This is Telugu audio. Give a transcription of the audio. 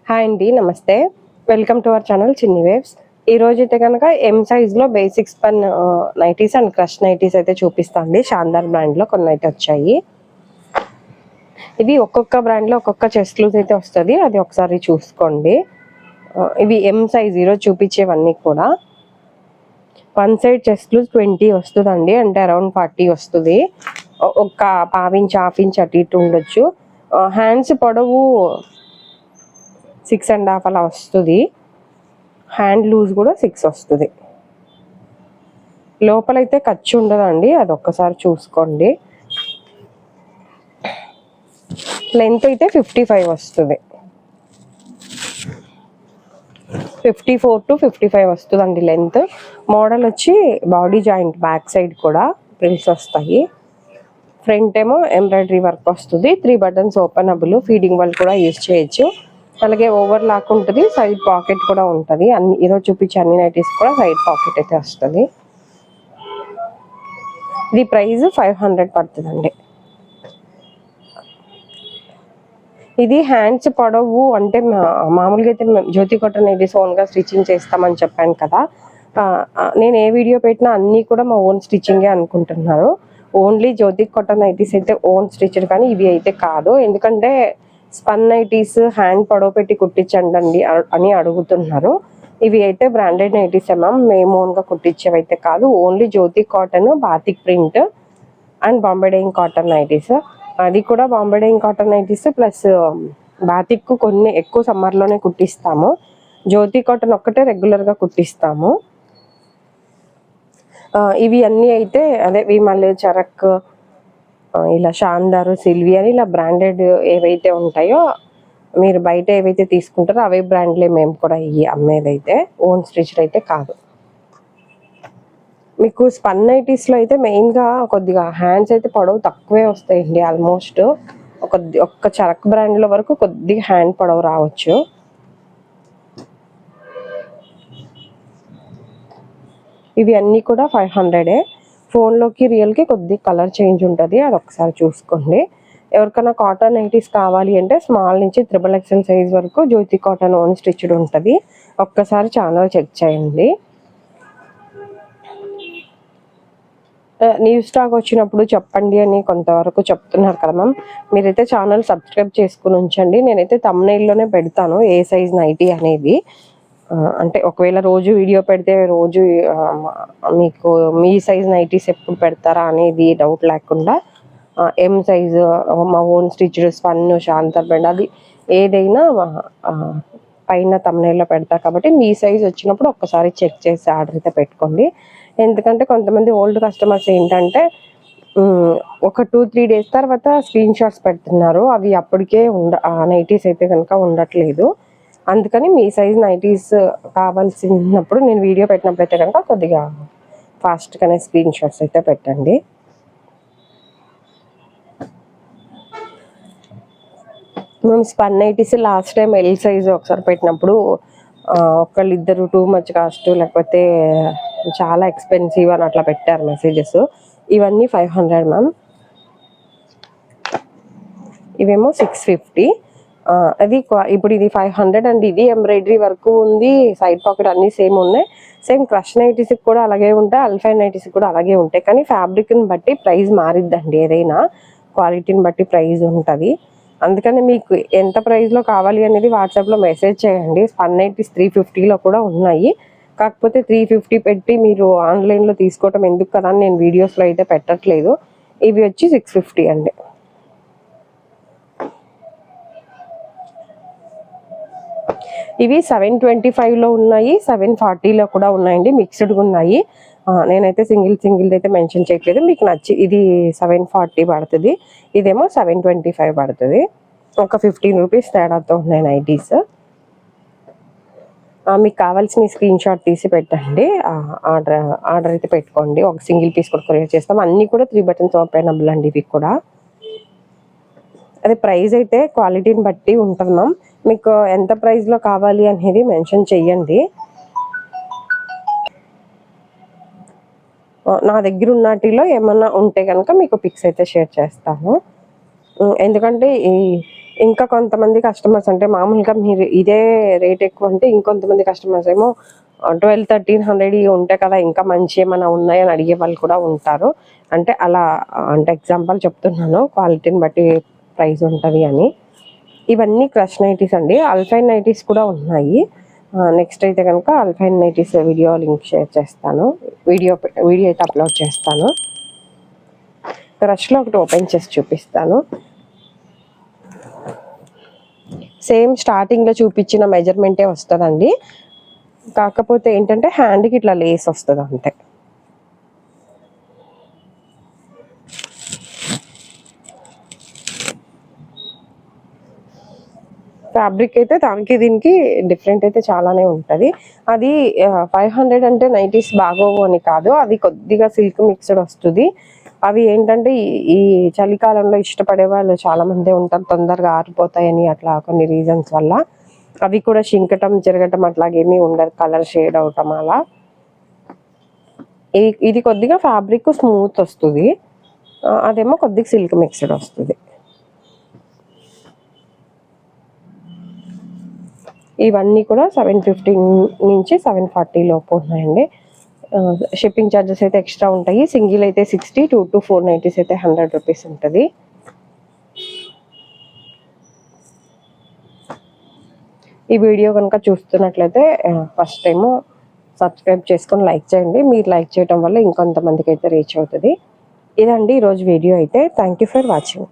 హాయ్ అండి, నమస్తే. వెల్కమ్ టు అవర్ ఛానల్ చిన్ని వేవ్స్. ఈ రోజు అయితే కనుక ఎం సైజ్లో basic spun nighties and crush nighties అయితే చూపిస్తాను అండి. శాందార్ బ్రాండ్లో కొన్ని అయితే వచ్చాయి. ఇది ఒక్కొక్క బ్రాండ్లో ఒక్కొక్క చెస్ట్ లూజ్ అయితే వస్తుంది, అది ఒకసారి చూసుకోండి. ఇవి ఎం సైజ్ ఈరోజు చూపించేవన్నీ కూడా. వన్ సైడ్ చెస్ట్ లూజ్ 20 వస్తుందండి, అంటే అరౌండ్ 40 వస్తుంది. ఒక హాఫ్ ఇంచ్ అటు ఇటు ఉండొచ్చు. హ్యాండ్స్ పొడవు 6.5 అలా వస్తుంది. హ్యాండ్ లూజ్ కూడా 6 వస్తుంది. లోపలైతే ఖర్చు ఉండదండి, అది ఒక్కసారి చూసుకోండి. లెంత్ అయితే 55 వస్తుంది. 54 to 55 వస్తుందండి లెంత్. మోడల్ వచ్చి బాడీ జాయింట్ బ్యాక్ సైడ్ కూడా ప్రిల్స్ వస్తాయి. ఫ్రంట్ ఏమో ఎంబ్రాయిడరీ వర్క్ వస్తుంది. 3 బటన్స్ ఓపెనబుల్, ఫీడింగ్ వాళ్ళు కూడా యూజ్ చేయొచ్చు. అలాగే ఓవర్ లాక్ ఉంటుంది, సైడ్ పాకెట్ కూడా ఉంటుంది. ఈరోజు చూపించే అన్ని నైటీస్ కూడా సైడ్ పాకెట్ అయితే వస్తుంది. ఇది ప్రైస్ 500 పడుతుందండి. ఇది హ్యాండ్స్ పొడవు అంటే మామూలుగా అయితే జ్యోతి కాటన్ నైటీస్ ఓన్గా స్టిచ్చింగ్ చేస్తామని చెప్పాను కదా. నేను ఏ వీడియో పెట్టినా అన్నీ కూడా మా ఓన్ స్టిచ్చింగే అనుకుంటున్నారు. ఓన్లీ జ్యోతి కాటన్ నైటీస్ అయితే ఓన్ స్టిచ్డ్, కానీ ఇవి అయితే కాదు. ఎందుకంటే స్పన్ నైటీస్ హ్యాండ్ పొడవు పెట్టి కుట్టించండి అని అడుగుతున్నారు. ఇవి అయితే బ్రాండెడ్ నైటీస్ మ్యామ్, మేము ఓన్గా కుట్టించేవైతే కాదు. Only Jyothi cotton, batik print and Bombay dyeing cotton nighties. అది కూడా Bombay dyeing cotton nighties plus batik కొన్ని ఎక్కువ సమ్మర్లోనే కుట్టిస్తాము. జ్యోతి కాటన్ ఒక్కటే రెగ్యులర్గా కుట్టిస్తాము. ఇవి అన్నీ అయితే అదే విమల్, చరక్, ఇలా శాందార్, సిల్వి అని ఇలా బ్రాండెడ్ ఏవైతే ఉంటాయో, మీరు బయట ఏవైతే తీసుకుంటారో అవే బ్రాండ్లే మేము కూడా అమ్మేదైతే, ఓన్ స్టిచ్డ్ అయితే కాదు. మీకు స్పన్ నైటీస్లో అయితే మెయిన్గా కొద్దిగా హ్యాండ్స్ అయితే పొడవు తక్కువే వస్తాయండి. ఆల్మోస్ట్ ఒక్క చరక్ బ్రాండ్ల వరకు కొద్దిగా హ్యాండ్ పొడవు రావచ్చు. ఇవి అన్నీ కూడా 500. ఫోన్లోకి రియల్కి కొద్ది కలర్ చేంజ్ ఉంటుంది, అది ఒకసారి చూసుకోండి. ఎవరికైనా కాటన్ నైటీస్ కావాలి అంటే స్మాల్ నుంచి XXL సైజ్ వరకు జ్యోతి కాటన్ ఓన్ స్టిచ్డ్ ఉంటుంది. ఒక్కసారి ఛానల్ చెక్ చేయండి. న్యూ స్టాక్ వచ్చినప్పుడు చెప్పండి అని కొంతవరకు చెప్తున్నారు కదా మ్యామ్. మీరైతే ఛానల్ సబ్స్క్రైబ్ చేసుకుని ఉంచండి. నేనైతే థంబ్నెయిల్లోనే పెడతాను ఏ సైజ్ నైటీ అనేది. అంటే ఒకవేళ రోజు వీడియో పెడితే రోజు మీకు మీ సైజ్ నైటీస్ ఎప్పుడు పెడతారా అనేది డౌట్ లేకుండా ఎం సైజు, మా ఓన్ స్టిచ్డ్, స్పన్, శాంతార్ బ్రాండ్, అది ఏదైనా పైన థంబ్నెయిల్లో పెడతా. కాబట్టి మీ సైజ్ వచ్చినప్పుడు ఒక్కసారి చెక్ చేసి ఆర్డర్ అయితే పెట్టుకోండి. ఎందుకంటే కొంతమంది ఓల్డ్ కస్టమర్స్ ఏంటంటే ఒక 2-3 డేస్ తర్వాత స్క్రీన్ షాట్స్ పెడుతున్నారు. అవి అప్పటికే నైటీస్ అయితే కనుక ఉండట్లేదు. అందుకని మీ సైజ్ నైటీస్ కావాల్సినప్పుడు నేను వీడియో పెట్టినప్పుడు అయితే కనుక కొద్దిగా ఫాస్ట్గానే స్క్రీన్ షాట్స్ అయితే పెట్టండి. మేము spun nighties last time L size ఒకసారి పెట్టినప్పుడు ఒకళ్ళిద్దరు టూ మచ్ కాస్ట్, లేకపోతే చాలా ఎక్స్పెన్సివ్ అని అట్లా పెట్టారు మెసేజెస్. ఇవన్నీ 500 మ్యామ్. ఇవేమో 650. అది ఇప్పుడు ఇది 500 అండి. ఇది ఎంబ్రాయిడరీ వర్క్ ఉంది, సైడ్ పాకెట్ అన్నీ సేమ్ ఉన్నాయి. సేమ్ క్రష్ నైటీస్కి కూడా అలాగే ఉంటాయి, అల్ఫైన్ నైటీస్కి కూడా అలాగే ఉంటాయి. కానీ ఫ్యాబ్రిక్ని బట్టి ప్రైస్ మారిద్దండి, ఏదైనా క్వాలిటీని బట్టి ప్రైస్ ఉంటుంది. అందుకని మీకు ఎంత ప్రైస్లో కావాలి అనేది వాట్సాప్లో మెసేజ్ చేయండి. స్పన్ నైటీస్ 350లో కూడా ఉన్నాయి. కాకపోతే 350 పెట్టి మీరు ఆన్లైన్లో తీసుకోవటం ఎందుకు కదా అని నేను వీడియోస్లో అయితే పెట్టట్లేదు. ఇవి వచ్చి 650 అండి. ఇవి 725లో ఉన్నాయి, 740లో కూడా ఉన్నాయండి, మిక్స్డ్గా ఉన్నాయి. నేనైతే సింగిల్ అయితే మెన్షన్ చేయట్లేదు. మీకు నచ్చి ఇది 740 పడుతుంది, ఇదేమో 725 పడుతుంది. ఒక 15 రూపీస్ తేడాతో ఉన్నాయి నైటీస్. మీకు కావాల్సిన స్క్రీన్ షాట్ తీసి పెట్టండి, ఆర్డర్ అయితే పెట్టుకోండి. ఒక సింగిల్ పీస్ కూడా కొరియర్ చేస్తాం. అన్నీ కూడా 3 బటన్స్ ఓపెనబుల్ అండి ఇవి కూడా. అదే ప్రైస్ అయితే క్వాలిటీని బట్టి ఉంటుంది మ్యామ్. మీకు ఎంత ప్రైస్లో కావాలి అనేది మెన్షన్ చెయ్యండి. నా దగ్గర ఉన్నటిలో ఏమన్నా ఉంటే కనుక మీకు పిక్స్ అయితే షేర్ చేస్తాను. ఎందుకంటే ఇంకా కొంతమంది కస్టమర్స్ అంటే మామూలుగా మీరు ఇదే రేట్ ఎక్కువ అంటే ఇంకొంతమంది కస్టమర్స్ ఏమో 1200-1300 ఉంటాయి కదా, ఇంకా మంచి ఏమైనా ఉన్నాయని అడిగే వాళ్ళు కూడా ఉంటారు. అంటే అలా అంటే ఎగ్జాంపుల్ చెప్తున్నాను, క్వాలిటీని బట్టి ప్రైస్ ఉంటుంది అని. ఇవన్నీ క్రష్ నైటీస్ అండి. అల్ఫైన్ నైటీస్ కూడా ఉన్నాయి. నెక్స్ట్ అయితే కనుక alpine nighties video link share చేస్తాను, వీడియో అయితే అప్లోడ్ చేస్తాను. క్రష్లో ఒకటి ఓపెన్ చేసి చూపిస్తాను. సేమ్ స్టార్టింగ్లో చూపించిన మెజర్మెంటే వస్తుందండి, కాకపోతే ఏంటంటే హ్యాండ్కి ఇట్లా లేస్ వస్తుంది అంతే. ఫ్యాబ్రిక్ అయితే దానికి దీనికి డిఫరెంట్ అయితే చాలానే ఉంటుంది. అది 500 అంటే నైటీస్ బాగోవు అని కాదు, అది కొద్దిగా సిల్క్ మిక్స్డ్ వస్తుంది. అవి ఏంటంటే ఈ చలికాలంలో ఇష్టపడే వాళ్ళు చాలా మంది ఉంటారు, తొందరగా ఆరిపోతాయని అట్లా కొన్ని రీజన్స్ వల్ల. అవి కూడా చింకటం చెరగటం అట్లాగేమీ ఉండదు, కలర్ షేడ్ అవటం అలా. ఇది కొద్దిగా ఫ్యాబ్రిక్ స్మూత్ వస్తుంది, అదేమో కొద్దిగా సిల్క్ మిక్స్డ్ వస్తుంది. ఇవన్నీ కూడా 750 నుంచి 740 లోపు ఉన్నాయండి. షిప్పింగ్ ఛార్జెస్ అయితే ఎక్స్ట్రా ఉంటాయి. సింగిల్ అయితే 60, 2 to 4 నైటీస్ అయితే 100 రూపీస్ ఉంటుంది. ఈ వీడియో కనుక చూస్తున్నట్లయితే ఫస్ట్ టైము సబ్స్క్రైబ్ చేసుకొని లైక్ చేయండి. మీరు లైక్ చేయడం వల్ల ఇంకొంతమందికి అయితే రీచ్ అవుతుంది. ఇదండి ఈరోజు వీడియో అయితే. Thank you for watching.